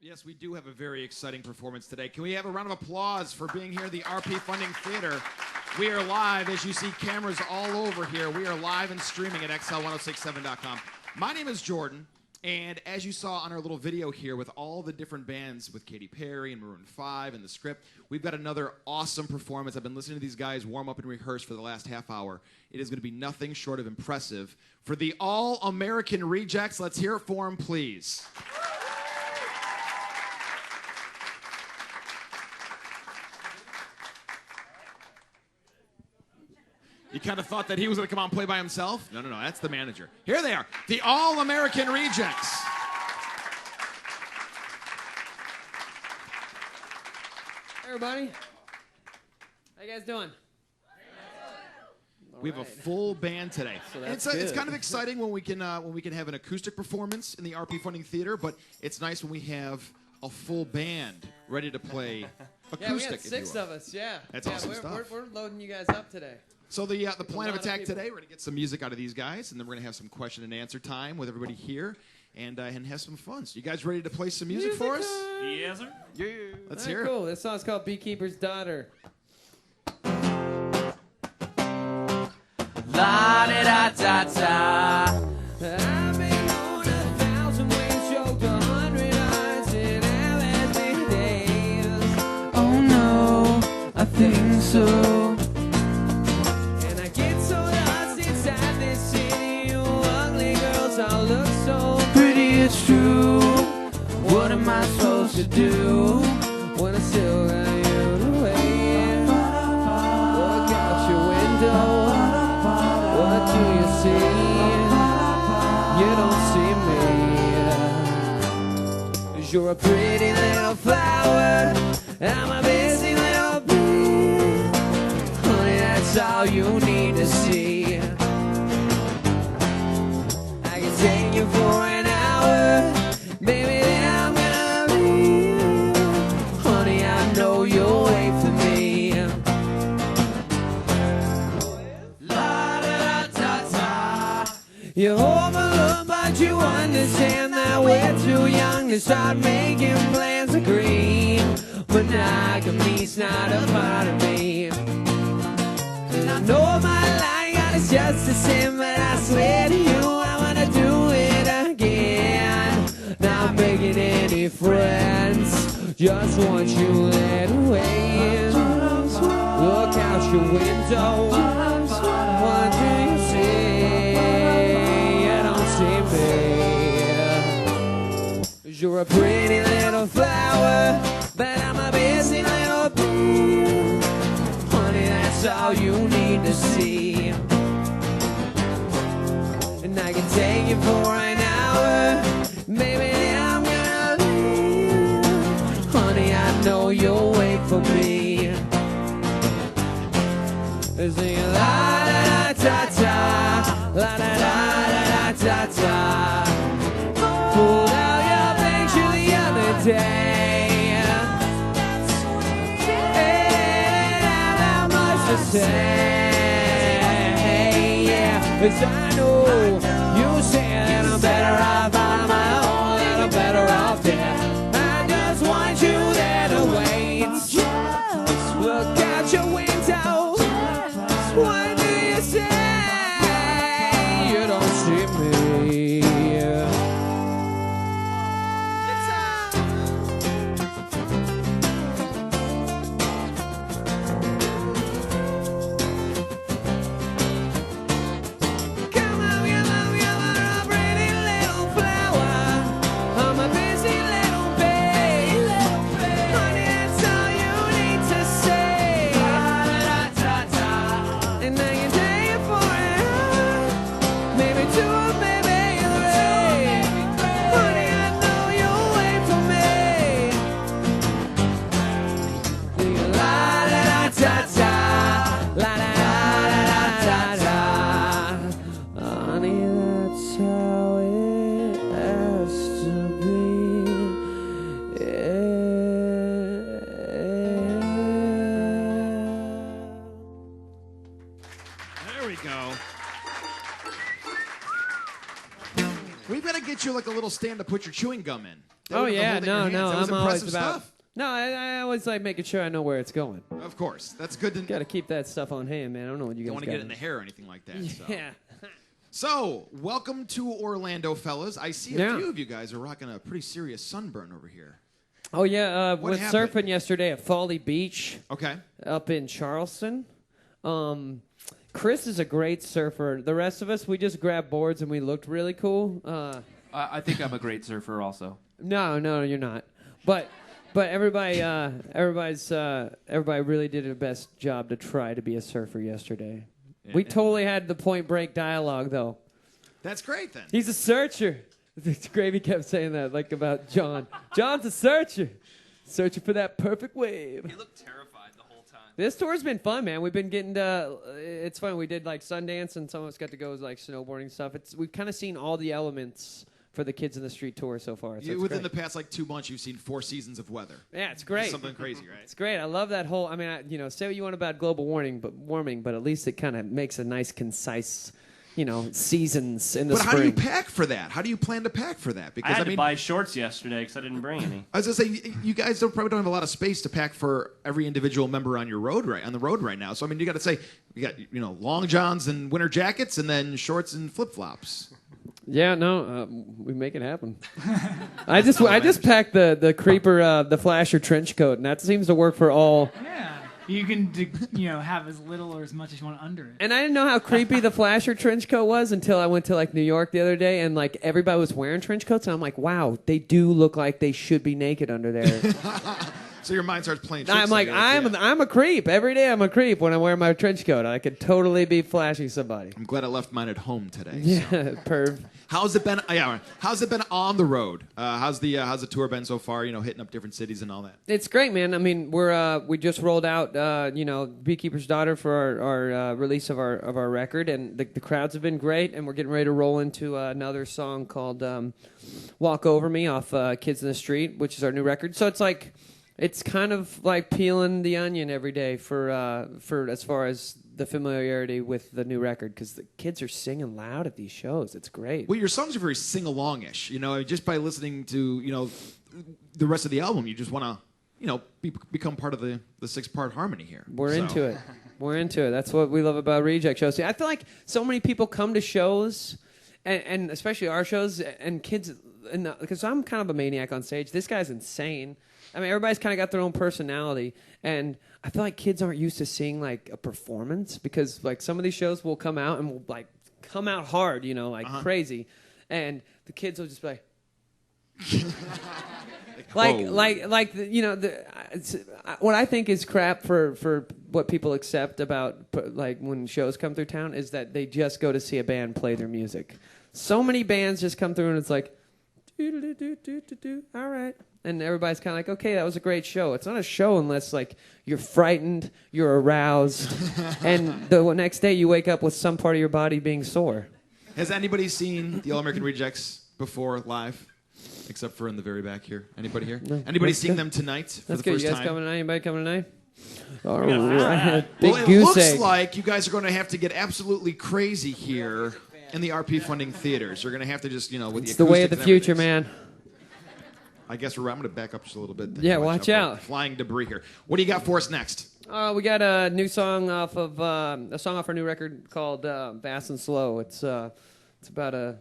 Yes, we do have a very exciting performance today. Can we have a round of applause for being here at the RP Funding Theater? We are live, as you see cameras all over here. We are live and streaming at xl1067.com. My name is Jordan, and as you saw on our little video here with all the different bands with Katy Perry and Maroon 5 and The Script, we've got another awesome performance. I've been listening to these guys warm up and rehearse for the last half hour. It is going to be nothing short of impressive. For the All-American Rejects, let's hear it for them, please. You kind of thought that he was going to come out and play by himself? No, that's the manager. Here they are, the All-American Rejects. Hey, everybody. How you guys doing? We have a full band today. So It's kind of exciting when we can have an acoustic performance in the RP Funding Theater, but it's nice when we have a full band ready to play acoustic. Yeah, we had 6 of us. Yeah, That's awesome stuff. We're loading you guys up today. So the plan of attack today, we're going to get some music out of these guys, and then we're going to have some question and answer time with everybody here, and have some fun. So you guys ready to play some music for us? Yes, sir. Yeah. Let's hear it. Cool. This song's called Beekeeper's Daughter. La-da-da-da-da. I've been on 1,000 ways, choked 100 hearts in LSD days. Oh no, I think so. And I get so lost inside this city. You ugly girls all look so Pretty, it's true. What am I supposed to do? when I still got you to wait. Look out your window. What do you see? You don't see me. 'Cause you're a pretty little flower. I'm a busy little bee. Honey, that's all you need to see. I can take you for an hour. Baby, then I'm gonna leave. Honey, I know you'll wait for me. La-da-da-da-da. You're overlooked, but you understand that we're too young to start making plans to green. Monogamy's not a part of me. And I know my lying God is just a sin, but I swear to you I wanna do it again. Not making any friends, just want you led away. Look out your window, what do you see? You don't see me. 'Cause you're a pretty little flower, but I'm a busy little bee. Honey, that's all you need to see. And I can take you for an hour. Maybe I'm gonna leave. Honey, I know you'll wait for me. Sing la-da-da-da-da, la-da-da-da-da-da. Pulled out your picture the other day. Ain't have that much to say. Yeah, 'cause I know you say that I'm better off on my own, that I'm better off dead. I just want you there to wait. Look out your window. What do you say? You don't see me. Come on, a pretty little flower. I'm a busy little bee. Honey, that's all you need to say. And I can take you for it, maybe 2, maybe 3. Honey, I know you'll wait for me. La-da-da-da-da, la-da-da-da-da-da. Honey, that's how it has to be. Yeah. There we go. We've got to get you like a little stand to put your chewing gum in. That Oh would've yeah, been holding no, your no, hands. That was I'm always impressive about. stuff. No, I always like making sure I know where it's going. Of course, that's good to. Got to keep that stuff on hand, man. I don't know what you guys Don't want to got. get it in the hair or anything like that. So. Yeah. So, welcome to Orlando, fellas. I see a Yeah. few of you guys are rocking a pretty serious sunburn over here. Oh yeah, What went happened? surfing yesterday at Folly Beach Okay. up in Charleston. Chris is a great surfer. The rest of us, we just grabbed boards and we looked really cool. I think I'm a great surfer also. No, you're not. But everybody really did their best job to try to be a surfer yesterday. We totally had the Point Break dialogue though. That's great then. He's a searcher. Gravy kept saying that, like about John. John's a searcher, searching for that perfect wave. You look terrified the whole time. This tour's been fun, man. We've been getting to. It's fun. We did like Sundance, and some of us got to go like snowboarding stuff. We've kind of seen all the elements for the Kids in the Street tour so far. So Within the past like 2 months, you've seen 4 seasons of weather. yeah, it's great. Something crazy, right? It's great. I love that whole. I mean, say what you want about global warming, but at least it kind of makes a nice, concise, seasons in the But spring. how do you pack for that? How do you plan to pack for that? I Because had to buy shorts yesterday because I didn't bring any. I was gonna say you guys probably don't have a lot of space to pack for every individual member on the road right now. So I mean, you got to say you got long johns and winter jackets, and then shorts and flip flops. Yeah, no, we make it happen. I just packed the creeper, the flasher trench coat, and that seems to work for all. Yeah. You can, have as little or as much as you want under it. And I didn't know how creepy the flasher trench coat was until I went to like New York the other day, and like everybody was wearing trench coats, and I'm like, wow, they do look like they should be naked under there. So your mind starts playing tricks. I'm like, I'm a creep. Every day I'm a creep when I wear my trench coat. I could totally be flashing somebody. I'm glad I left mine at home today. Yeah, So. perv. How's it been? How's it been on the road? How's the tour been so far? Hitting up different cities and all that. It's great, man. I mean, we just rolled out, Beekeeper's Daughter for our release of our record, and the crowds have been great. And we're getting ready to roll into another song called "Walk Over Me" off Kids in the Street, which is our new record. So it's kind of like peeling the onion every day for as far as the familiarity with the new record, because the kids are singing loud at these shows. It's great. Well, your songs are very sing-along-ish. Just by listening to the rest of the album, you just want to become part of the 6-part harmony here. We're into it. We're into it. That's what we love about Reject shows. See, I feel like so many people come to shows, and especially our shows, and kids, because I'm kind of a maniac on stage. This guy's insane. I mean, everybody's kind of got their own personality, and I feel like kids aren't used to seeing like a performance, because like some of these shows will come out and will like come out hard, crazy, and the kids will just be what I think is crap for what people accept about like when shows come through town is that they just go to see a band play their music. So many bands just come through and it's like, all right. And everybody's kind of like, okay, that was a great show. It's not a show unless, like, you're frightened, you're aroused, and the next day you wake up with some part of your body being sore. Has anybody seen the All American Rejects before live? Except for in the very back here. Anybody here? No. Anybody That's seeing good. them tonight for That's the good. first You guys time? coming tonight? Anybody coming tonight? All Yeah. right. Big Well, it goose looks egg. like you guys are going to have to get absolutely crazy here in the RP Funding theaters. You're going to have to just, with It's the the way of the acoustics and future, everything. man. I guess I'm going to back up just a little bit. Yeah, watch for out. Flying debris here. What do you got for us next? We got a new song off of a song off our new record called "Fast and Slow." It's about a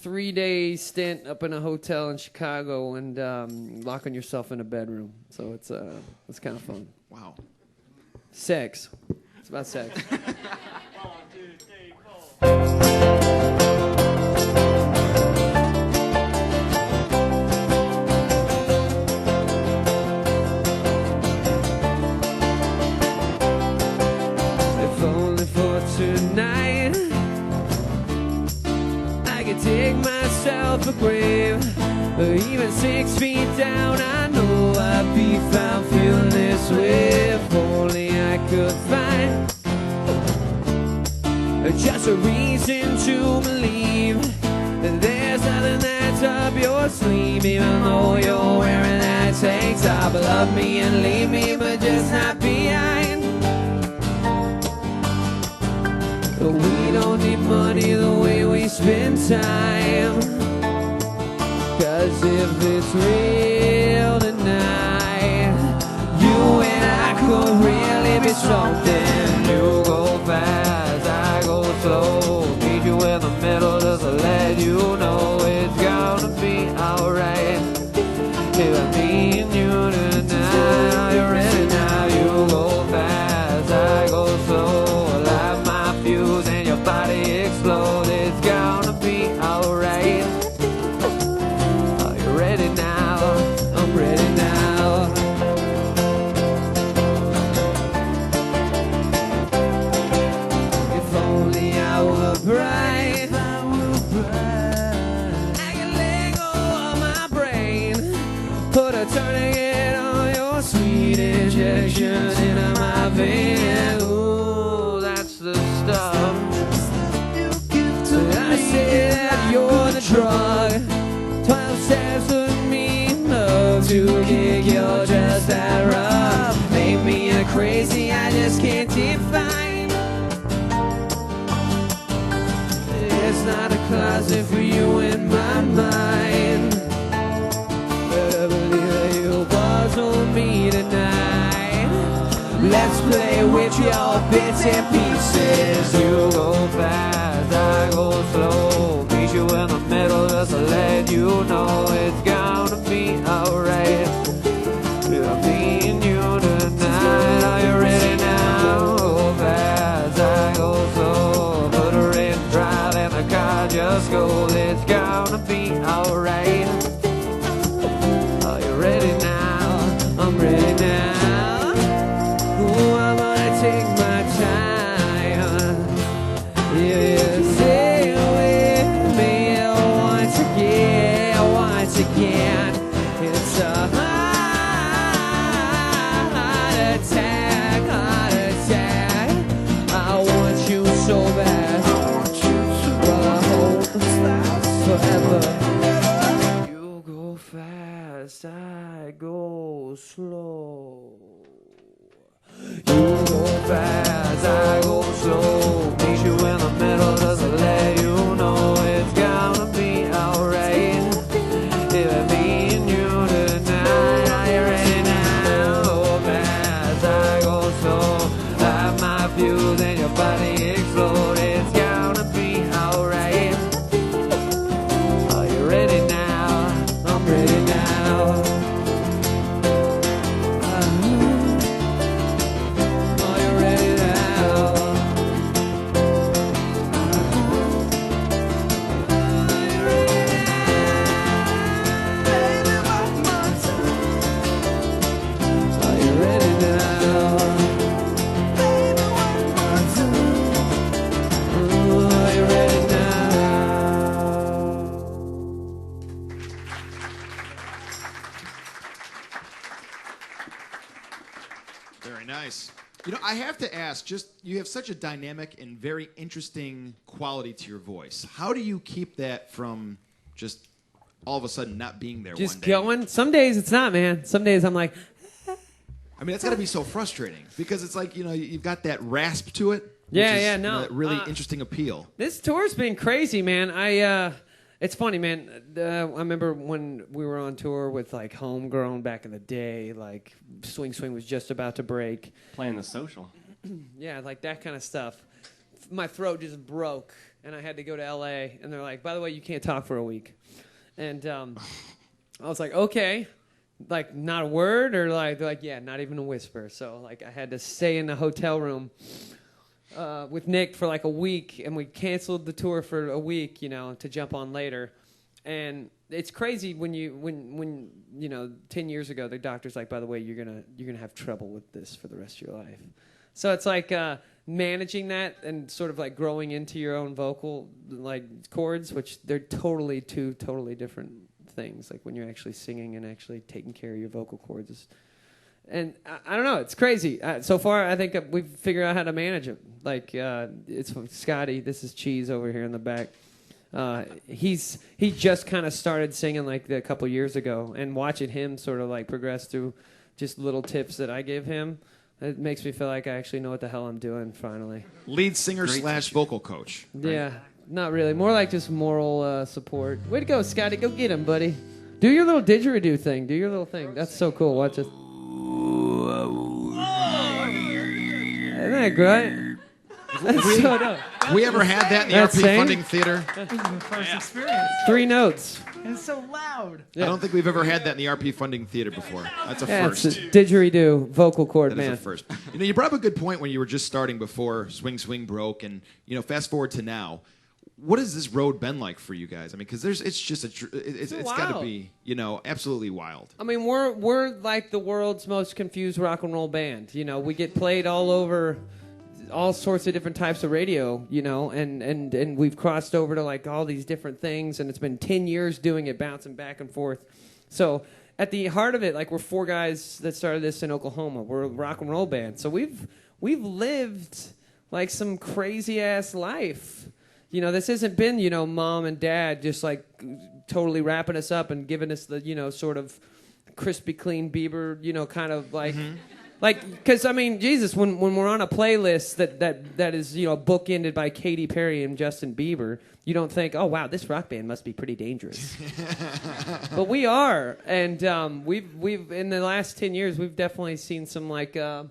3-day stint up in a hotel in Chicago and locking yourself in a bedroom. So it's kind of fun. Wow. Sex. It's about sex. If only for tonight I could dig myself a grave, or even 6 feet down. I know I'd be found feeling this way. If only I could find just a reason to believe that there's nothing that's up your sleeve. Even though you're wearing that tank top, love me and leave me, but just not behind. We don't need money the way we spend time, 'cause if if it's real tonight. You and I could really be something. You go fast, I go slow. Meet you in the middle just to let you know it's gonna be alright. If I meet you tonight, are you ready now? You go fast, I go slow. Light my fuse and your body explodes. It's gonna be alright. Are you ready now? I'm ready now. If only I were bright, I could let go of my brain. Put a tourniquet on your sweet injection into my vein. Ooh, that's the stuff. I say that you're the drug. 12 steps with me, love to kick, you're just that rough. Make me a crazy, I just can't define. It's not a closet for you in my mind. Better believe that you puzzle me tonight. Let's play with your bits and pieces. You go fast, I go slow. Meet you in the middle just to let you know it's gonna be alright. Yeah, me and you tonight. Are you ready now? Go fast, I go slow. Put her in drive and the car just goes. It's gonna be alright. Are you ready now? I'm ready now. Ooh, I'm gonna take my time. Yeah, stay with me once again, once again. It's a heart attack, heart attack. I want you so bad. Well, I hope this lasts forever. You go fast, I go slow. You go fast, I go slow. Meet you in the middle just to let you know it's gonna be alright. If I meet you tonight, are you ready now? Go fast, I go slow. Light my fuse and your body explode. It's gonna be alright. Are you ready now? I'm ready now. Are you ready now? Are you ready now? Baby, one more time. Are you ready now? Baby, one more time. Ooh, are you ready now? Very nice. You know, I have to ask, just you have such a dynamic and very interesting quality to your voice. How do you keep that from just all of a sudden not being there Just one day? going. Some days it's not, man. Some days I'm like, I mean, that's got to be so frustrating because it's like, you know, you've got that rasp to it. Yeah, which is, yeah, you know, no, that really interesting appeal. this tour's been crazy, man. It's funny, man. I remember when we were on tour with like Homegrown back in the day, like Swing Swing was just about to break. Playing the social. Yeah, like that kind of stuff. My throat just broke, and I had to go to L.A., and they're like, by the way, you can't talk for a week. And I was like, okay. Like, not a word? Or like, they're like, yeah, not even a whisper. So, like, I had to stay in the hotel room with Nick for like a week, and we canceled the tour for a week, you know, to jump on later. And it's crazy when you know 10 years ago the doctor's like, by the way, you're gonna have trouble with this for the rest of your life. So it's like managing that and sort of like growing into your own vocal like cords, which they're two totally different things. Like when you're actually singing and actually taking care of your vocal cords. And I don't know, it's crazy. So far, I think we've figured out how to manage it. Like it's Scotty. This is Cheese over here in the back. He just kind of started singing like a couple years ago, and watching him sort of like progress through just little tips that I give him, it makes me feel like I actually know what the hell I'm doing finally. Lead singer / vocal coach. Yeah, not really. More like just moral support. Way to go, Scotty. Go get him, buddy. Do your little didgeridoo thing. Do your little thing. That's so cool. Watch it. Isn't that great? That's so dope. We ever had that in the That RP same? Funding Theater? This is my first experience. 3 notes. And it's so loud. I don't think we've ever had that in the RP Funding Theater before. That's a Yeah, first. it's a didgeridoo vocal cord, That is man. a first. You know, you brought up a good point when you were just starting before Swing Swing broke, and you know, fast forward to now. What has this road been like for you guys? I mean, because it's just it's got to wild. be, you know, absolutely wild. I mean, we're like the world's most confused rock and roll band. You know, we get played all over all sorts of different types of radio, you know, and we've crossed over to like all these different things, and it's been 10 years doing it, bouncing back and forth. So at the heart of it, like, we're 4 guys that started this in Oklahoma. We're a rock and roll band. So we've lived like some crazy ass life. You know, this hasn't been, you know, mom and dad just like totally wrapping us up and giving us the, you know, sort of crispy clean Bieber, you know, kind of like, like, because I mean, Jesus, when we're on a playlist that is, you know, bookended by Katy Perry and Justin Bieber, you don't think, oh wow, this rock band must be pretty dangerous. But we are, and we've in the last 10 years, we've definitely seen some like, you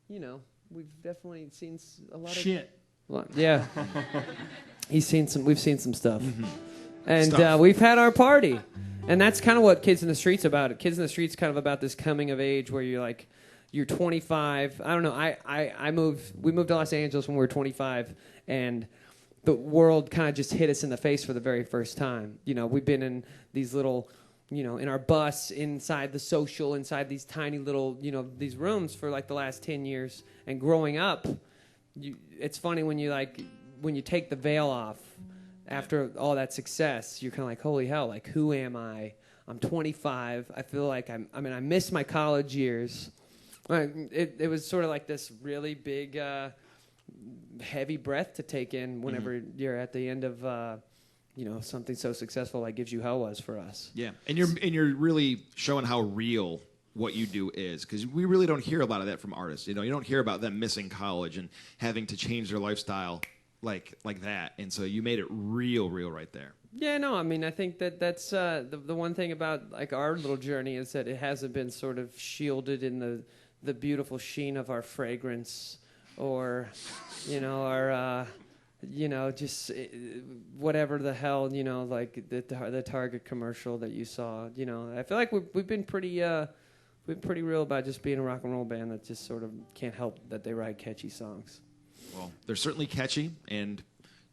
know, we've definitely seen a lot of Shit. yeah. We've seen some stuff. And Stuff. we've had our party. And that's kind of what Kids in the Street's about. Kids in the Street's kind of about this coming of age where you're like, you're 25. I don't know. We moved to Los Angeles when we were 25, and the world kind of just hit us in the face for the very first time. You know, we've been in these little, you know, in our bus, inside the social, inside these tiny little, you know, these rooms for like the last 10 years. And growing up, it's funny when you take the veil off after all that success, you're kind of like, holy hell, like, who am I? I'm 25. I feel like I miss my college years. It was sort of like this really big, heavy breath to take in whenever you're at the end of, you know, something so successful like Gives You Hell was for us. Yeah, and you're really showing how real what you do is, because we really don't hear a lot of that from artists. You know, you don't hear about them missing college and having to change their lifestyle like that. And so you made it real right there. Yeah, no, I mean, I think that's the one thing about like our little journey is that it hasn't been sort of shielded in the beautiful sheen of our fragrance or, you know, our, you know, just whatever the hell, you know, like the Target commercial that you saw. You know, I feel like we've been pretty real about just being a rock and roll band that just sort of can't help that they write catchy songs. Well, they're certainly catchy, and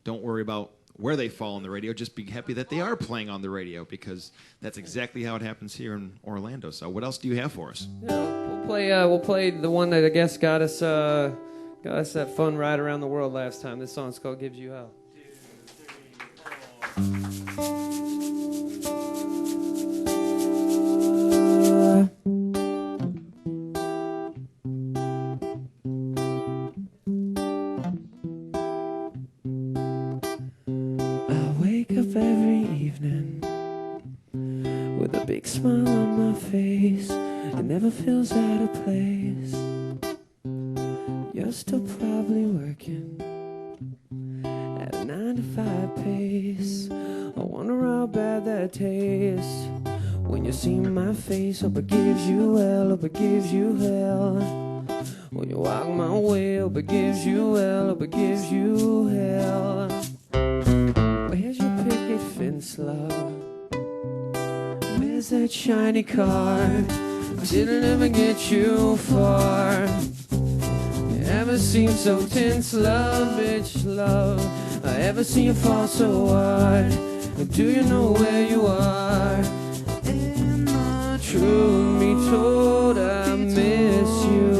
don't worry about where they fall on the radio. Just be happy that they are playing on the radio, because that's exactly how it happens here in Orlando. So what else do you have for us? Yeah, we'll play the one that I guess got us that fun ride around the world last time. This song's called Gives You Hell. 2, 3, 4. With a big smile on my face, it never feels out of place. You're still probably working at a 9-to-5 pace. I wonder how bad that tastes when you see my face. Hope it gives you hell, hope it gives you hell. When you walk my way, hope it gives you hell, hope it gives you hell. Where's your picket fence, love? Where's that shiny car? Didn't ever get you far. You ever seem so tense, love, bitch, love? I ever seen you fall so hard? Do you know where you are? And the truth be told, I miss you.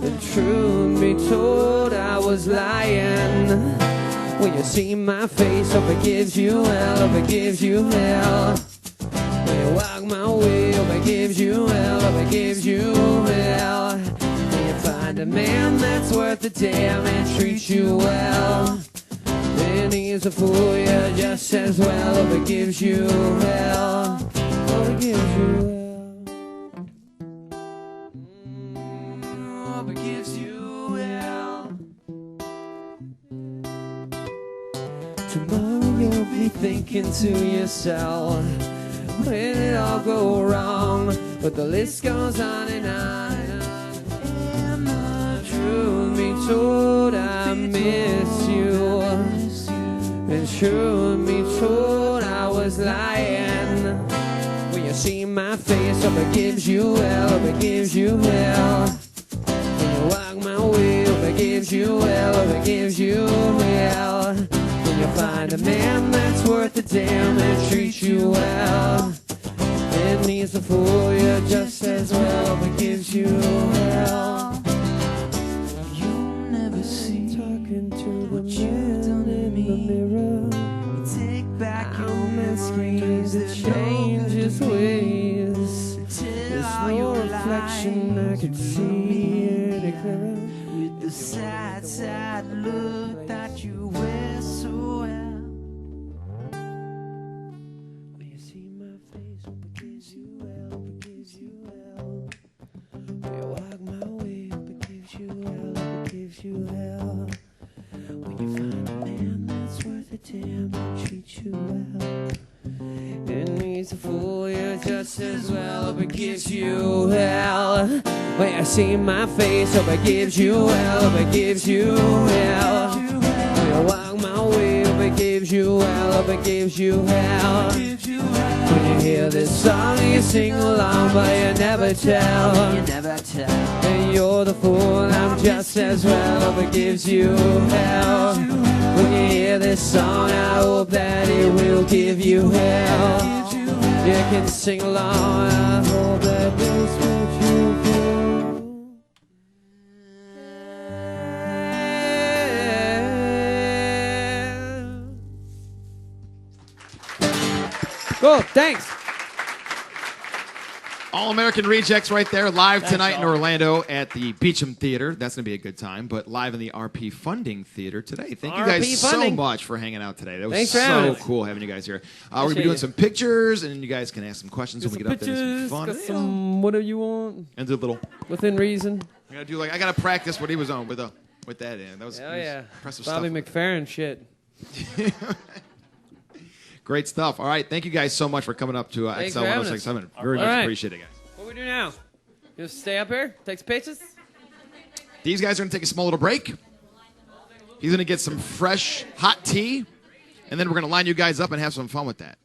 The truth be told, I was lying. When you see my face, hope it gives you hell, hope it gives you hell. When you walk my way, hope it gives you hell, hope it gives you hell. When you find a man that's worth a damn and treats you well, then he's a fool, yeah, just as well. Hope it gives you hell, hope it gives you hell. Hope it gives you hell. Tomorrow you'll be thinking to yourself, When it all go wrong, but the list goes on and on and on. And truth be told, I miss you. And truth be told, I was lying. When you see my face, hope it gives you hell, hope it gives you hell. When you walk my way, hope it gives you hell, hope it gives you hell. When you find a man that's worth a damn and treats you well, and needs to fool you just as well, hope it gives you hell. You'll never see Talking to the what you've done to man in the me. mirror, Take back your I'm asking memories. to They're change his ways. Till There's all no your reflection I lies could see any clearer. with the sad, sad look that you wear so well. When you see my face, hope it gives you hell, hope it gives you hell. When you walk my way, hope it gives you hell, hope it gives you hell. When you find a man that's worth a damn and treats you well, and needs to fool you just as well, hope it gives you hell. When you see my face, hope it gives you hell, hope it gives you hell. When you walk my way, hope it gives you hell, hope it gives you hell. When you hear this song, you sing along, but you never tell. You never tell. And you're the fool, I'm just as well, hope it gives you hell. When you hear this song, I hope that it will give you hell. You can sing along, I hope that this what you feel. Cool, thanks. All American Rejects right there, live tonight in y'all. Orlando at the Beecham Theater. That's going to be a good time, but live in the RP Funding Theater today. Thank you guys RP so Funding. much for hanging out today. That was Thanks for having so us. cool having you guys here. We're going to be Appreciate doing it. some pictures, and you guys can ask some questions when we get up there. There's some fun. got some whatever you want, And do a little. within reason. I got to do like I got to practice what he was on with that in. That was, Oh it was yeah, impressive Bobby stuff. McFerrin shit. Great stuff. All right, thank you guys so much for coming up to Thanks XL for having 1067. Very All much right. appreciate it, guys. What do we do now? Just stay up here, take some pictures. These guys are going to take a small little break. He's going to get some fresh, hot tea, and then we're going to line you guys up and have some fun with that.